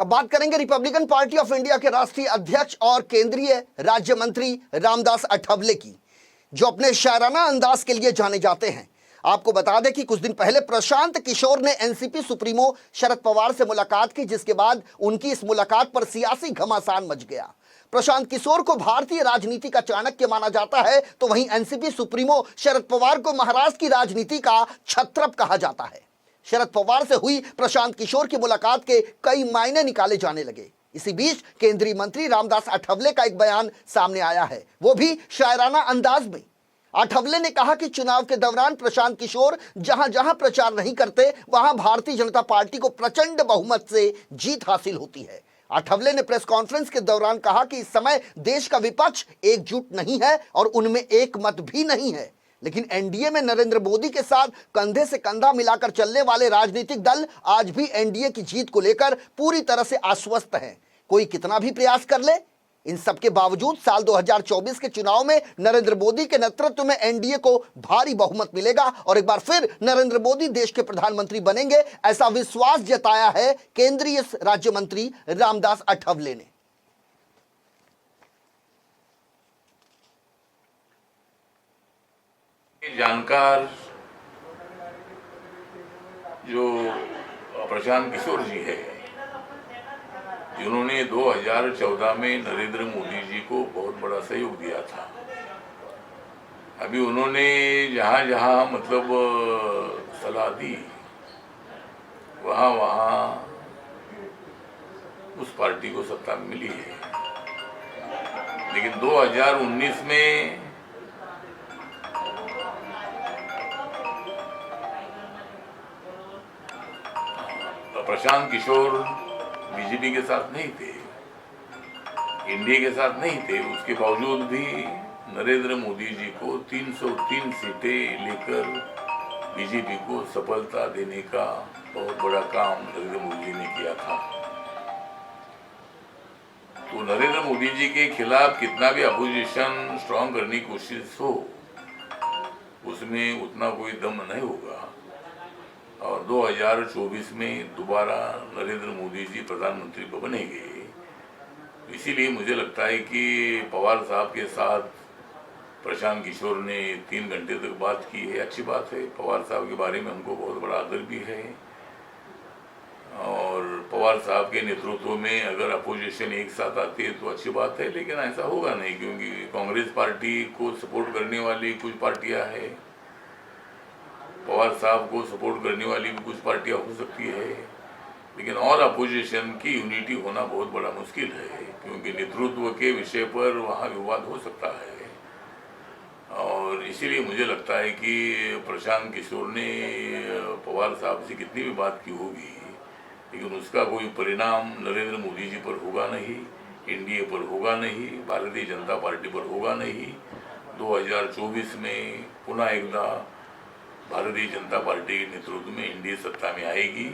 अब बात करेंगे रिपब्लिकन पार्टी ऑफ इंडिया के राष्ट्रीय अध्यक्ष और केंद्रीय राज्य मंत्री रामदास अठावले की, जो अपने शायराना अंदाज के लिए जाने जाते हैं। आपको बता दें कि कुछ दिन पहले प्रशांत किशोर ने एनसीपी सुप्रीमो शरद पवार से मुलाकात की, जिसके बाद उनकी इस मुलाकात पर सियासी घमासान मच गया। प्रशांत किशोर को भारतीय राजनीति का चाणक्य माना जाता है, तो वहीं एनसीपी सुप्रीमो शरद पवार को महाराष्ट्र की राजनीति का क्षत्रप कहा जाता है। शरद पवार से हुई प्रशांत किशोर की मुलाकात के कई मायने निकाले जाने लगे। इसी बीच केंद्रीय मंत्री रामदास अठावले का एक बयान सामने आया है, वो भी शायराना अंदाज में। अठावले ने कहा कि चुनाव के दौरान प्रशांत किशोर जहां जहां प्रचार नहीं करते, वहां भारतीय जनता पार्टी को प्रचंड बहुमत से जीत हासिल होती है। अठावले ने प्रेस कॉन्फ्रेंस के दौरान कहा कि इस समय देश का विपक्ष एकजुट नहीं है और उनमें एक मत भी नहीं है, लेकिन एनडीए में नरेंद्र मोदी के साथ कंधे से कंधा मिलाकर चलने वाले राजनीतिक दल आज भी एनडीए की जीत को लेकर पूरी तरह से आश्वस्त हैं। कोई कितना भी प्रयास कर ले, इन सब के बावजूद साल 2024 के चुनाव में नरेंद्र मोदी के नेतृत्व में एनडीए को भारी बहुमत मिलेगा और एक बार फिर नरेंद्र मोदी देश के प्रधानमंत्री बनेंगे, ऐसा विश्वास जताया है केंद्रीय राज्य मंत्री रामदास अठावले ने। जानकार जो प्रशांत किशोर जी है, जिन्होंने 2014 में नरेंद्र मोदी जी को बहुत बड़ा सहयोग दिया था। अभी उन्होंने जहां जहां मतलब सलाह दी, वहां वहां उस पार्टी को सत्ता मिली है। लेकिन 2019 में प्रशांत किशोर बीजेपी के साथ नहीं थे, एनडीए के साथ नहीं थे। उसके बावजूद भी नरेंद्र मोदी जी को 303 सीटें लेकर बीजेपी को सफलता देने का बहुत बड़ा काम नरेंद्र मोदी जी ने किया था। तो नरेंद्र मोदी जी के खिलाफ कितना भी अपोजिशन स्ट्रांग करने की कोशिश हो, उसमें उतना कोई दम नहीं होगा। और 2024 में दोबारा नरेंद्र मोदी जी प्रधानमंत्री बनेंगे। इसीलिए मुझे लगता है कि पवार साहब के साथ प्रशांत किशोर ने 3 घंटे तक बात की है, अच्छी बात है। पवार साहब के बारे में हमको बहुत बड़ा आदर भी है और पवार साहब के नेतृत्व में अगर अपोजिशन एक साथ आती है तो अच्छी बात है। लेकिन ऐसा होगा नहीं, क्योंकि कांग्रेस पार्टी को सपोर्ट करने वाली कुछ पार्टियां हैं, पवार साहब को सपोर्ट करने वाली भी कुछ पार्टियां हो सकती है, लेकिन और अपोजिशन की यूनिटी होना बहुत बड़ा मुश्किल है, क्योंकि नेतृत्व के विषय पर वहाँ विवाद हो सकता है। और इसीलिए मुझे लगता है कि प्रशांत किशोर ने पवार साहब से कितनी भी बात की होगी, लेकिन उसका कोई परिणाम नरेंद्र मोदी जी पर होगा नहीं, एनडीए पर होगा नहीं, भारतीय जनता पार्टी पर होगा नहीं। 2024 में पुनः एकदा भारतीय जनता पार्टी के नेतृत्व में एनडीए सत्ता में आएगी।